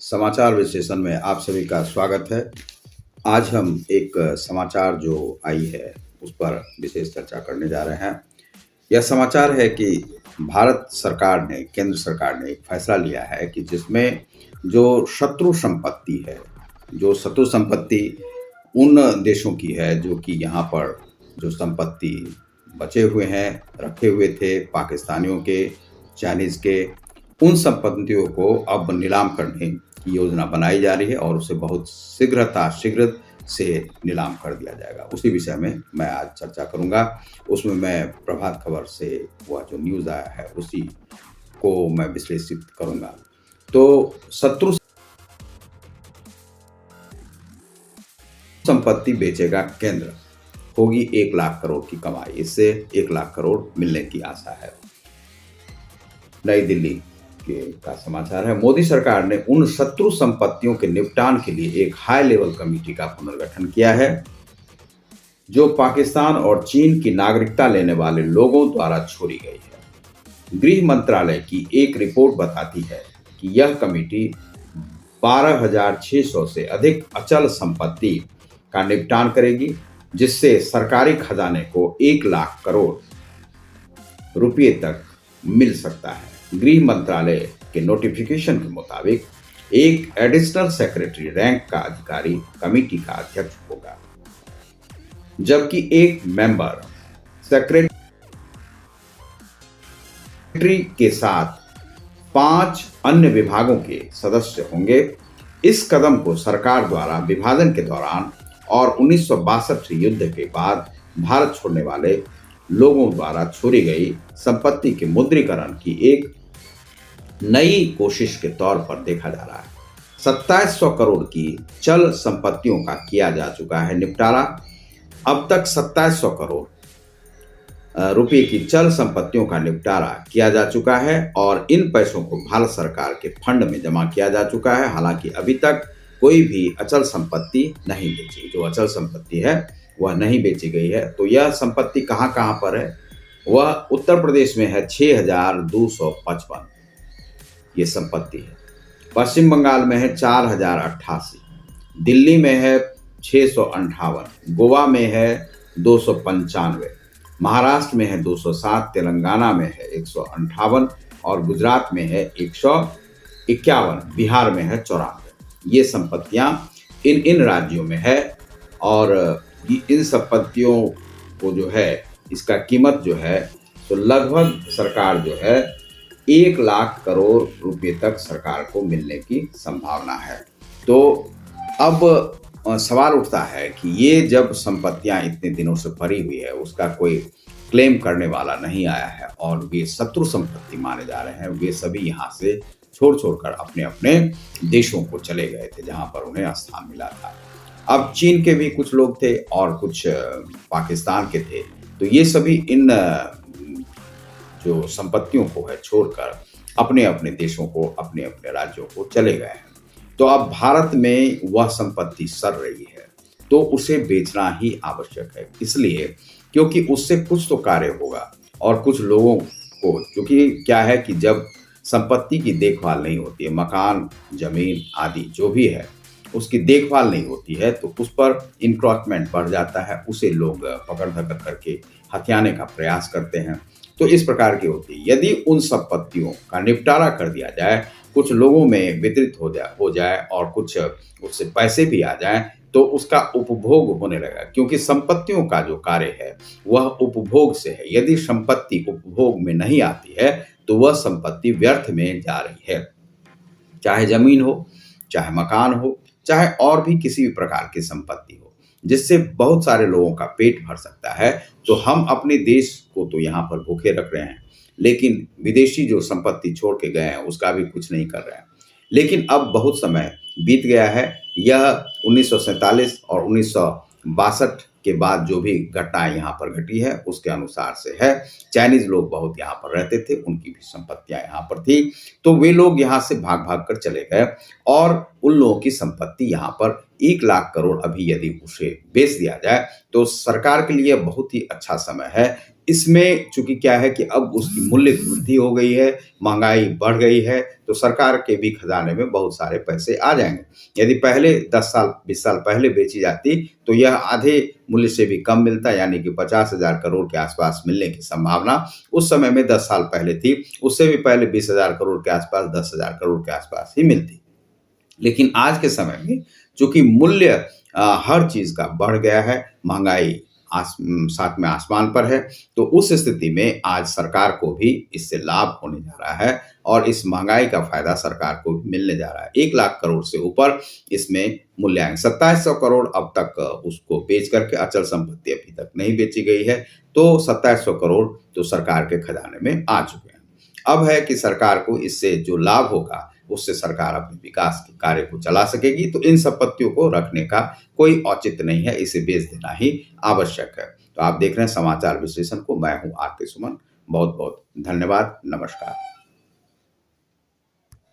समाचार विश्लेषण में आप सभी का स्वागत है। आज हम एक समाचार जो आई है उस पर विशेष चर्चा करने जा रहे हैं। यह समाचार है कि भारत सरकार ने, केंद्र सरकार ने एक फैसला लिया है कि जिसमें जो शत्रु संपत्ति है, जो शत्रु संपत्ति उन देशों की है जो कि यहाँ पर जो संपत्ति बचे हुए हैं, रखे हुए थे पाकिस्तानियों के, चाइनीज़ के, उन संपत्तियों को अब नीलाम करने की योजना बनाई जा रही है और उसे बहुत शीघ्र से नीलाम कर दिया जाएगा। उसी विषय में मैं आज चर्चा करूंगा। उसमें मैं प्रभात खबर से वह जो न्यूज़ आया है उसी को मैं विश्लेषित करूंगा। तो शत्रु संपत्ति बेचेगा केंद्र, होगी 1 लाख करोड़ की कमाई। इससे 1 लाख करोड़ मिलने की आशा है। नई दिल्ली का समाचार है। मोदी सरकार ने उन शत्रु संपत्तियों के निपटान के लिए एक हाई लेवल कमेटी का पुनर्गठन किया है जो पाकिस्तान और चीन की नागरिकता लेने वाले लोगों द्वारा छोड़ी गई है। गृह मंत्रालय की एक रिपोर्ट बताती है कि यह कमेटी 12,600 से अधिक अचल संपत्ति का निपटान करेगी, जिससे सरकारी खजाने को 1 लाख करोड़ रुपये तक मिल सकता है। गृह मंत्रालय के नोटिफिकेशन के मुताबिक एक एडिशनल सेक्रेटरी रैंक का अधिकारी कमेटी का अध्यक्ष होगा, जबकि एक मेंबर सेक्रेटरी के साथ 5 अन्य विभागों के सदस्य होंगे। इस कदम को सरकार द्वारा विभाजन के दौरान और 1962 युद्ध के बाद भारत छोड़ने वाले लोगों द्वारा छोड़ी गई संपत्ति के मुद्रीकरण की एक नई कोशिश के तौर पर देखा जा रहा है। 2700 करोड़ की चल संपत्तियों का किया जा चुका है निपटारा। अब तक 2700 करोड़ रुपए की चल संपत्तियों का निपटारा किया जा चुका है और इन पैसों को भारत सरकार के फंड में जमा किया जा चुका है। हालांकि अभी तक कोई भी अचल संपत्ति नहीं बेची, जो अचल संपत्ति है वह नहीं बेची गई है। तो यह संपत्ति कहाँ कहाँ पर है? वह उत्तर प्रदेश में है 6,255 ये संपत्ति है। पश्चिम बंगाल में है 4,088, दिल्ली में है 658, गोवा में है 295, महाराष्ट्र में है 207, तेलंगाना में है 158 और गुजरात में है 151, बिहार में है 94। ये संपत्तियां इन राज्यों में है और इन संपत्तियों को जो है, इसका कीमत जो है तो लगभग सरकार जो है 1 लाख करोड़ रुपए तक सरकार को मिलने की संभावना है। तो अब सवाल उठता है कि ये जब संपत्तियां इतने दिनों से पड़ी हुई है, उसका कोई क्लेम करने वाला नहीं आया है और वे शत्रु संपत्ति माने जा रहे हैं। वे सभी यहाँ से छोड़ अपने अपने देशों को चले गए थे जहाँ पर उन्हें स्थान मिला था। अब चीन के भी कुछ लोग थे और कुछ पाकिस्तान के थे। तो ये सभी इन जो संपत्तियों को है छोड़कर अपने अपने देशों को, अपने अपने राज्यों को चले गए हैं। तो अब भारत में वह संपत्ति सड़ रही है तो उसे बेचना ही आवश्यक है, इसलिए क्योंकि उससे कुछ तो कार्य होगा और कुछ लोगों को, क्योंकि क्या है कि जब संपत्ति की देखभाल नहीं होती है, मकान, जमीन आदि जो भी है उसकी देखभाल नहीं होती है तो उस पर इंक्रोचमेंट बढ़ जाता है, उसे लोग पकड़ धकड़ करके हथियाने का प्रयास करते हैं। तो इस प्रकार की होती है। यदि उन संपत्तियों का निपटारा कर दिया जाए, कुछ लोगों में वितरित हो जाए और कुछ उससे पैसे भी आ जाए तो उसका उपभोग होने लगेगा, क्योंकि संपत्तियों का जो कार्य है वह उपभोग से है। यदि संपत्ति उपभोग में नहीं आती है तो वह संपत्ति व्यर्थ में जा रही है, चाहे जमीन हो, चाहे मकान हो, चाहे और भी किसी भी प्रकार की संपत्ति हो, जिससे बहुत सारे लोगों का पेट भर सकता है। तो हम अपने देश को तो यहाँ पर भूखे रख रहे हैं, लेकिन विदेशी जो संपत्ति छोड़ के गए हैं उसका भी कुछ नहीं कर रहे हैं। लेकिन अब बहुत समय बीत गया है। यह 1947 और 1962 के बाद जो भी घटनाएं यहाँ पर घटी है उसके अनुसार से है। चाइनीज लोग बहुत यहाँ पर रहते थे, उनकी भी संपत्तियां यहाँ पर थी, तो वे लोग यहाँ से भाग भाग कर चले गए और उन लोगों की संपत्ति यहाँ पर 1 लाख करोड़ अभी यदि उसे बेच दिया जाए तो सरकार के लिए बहुत ही अच्छा समय है इसमें चूंकि क्या है कि अब उसकी मूल्य वृद्धि हो गई है, महंगाई बढ़ गई है, तो सरकार के भी खजाने में बहुत सारे पैसे आ जाएंगे। यदि पहले 10 साल 20 साल पहले बेची जाती तो यह आधे मूल्य से भी कम मिलता, यानी कि 50,000 करोड़ के आसपास मिलने की संभावना उस समय में 10 साल पहले थी। उससे भी पहले 20,000 करोड़ के आसपास, 10,000 करोड़ के आसपास ही मिलती। लेकिन आज के समय में चूंकि मूल्य हर चीज का बढ़ गया है, महंगाई साथ में आसमान पर है, तो उस स्थिति में आज सरकार को भी इससे लाभ होने जा रहा है और इस महंगाई का फायदा सरकार को भी मिलने जा रहा है। 1 लाख करोड़ से ऊपर इसमें मूल्यांकन, 2700 करोड़ अब तक उसको बेच करके, अचल संपत्ति अभी तक नहीं बेची गई है, तो 2700 करोड़ तो सरकार के खजाने में आ चुके हैं। अब है कि सरकार को इससे जो लाभ होगा उससे सरकार अपने विकास के कार्य को चला सकेगी, तो इन संपत्तियों को रखने का कोई औचित्य नहीं है, इसे बेच देना ही आवश्यक है। तो आप देख रहे हैं समाचार विश्लेषण को, मैं हूं आर के सुमन। बहुत बहुत धन्यवाद, नमस्कार।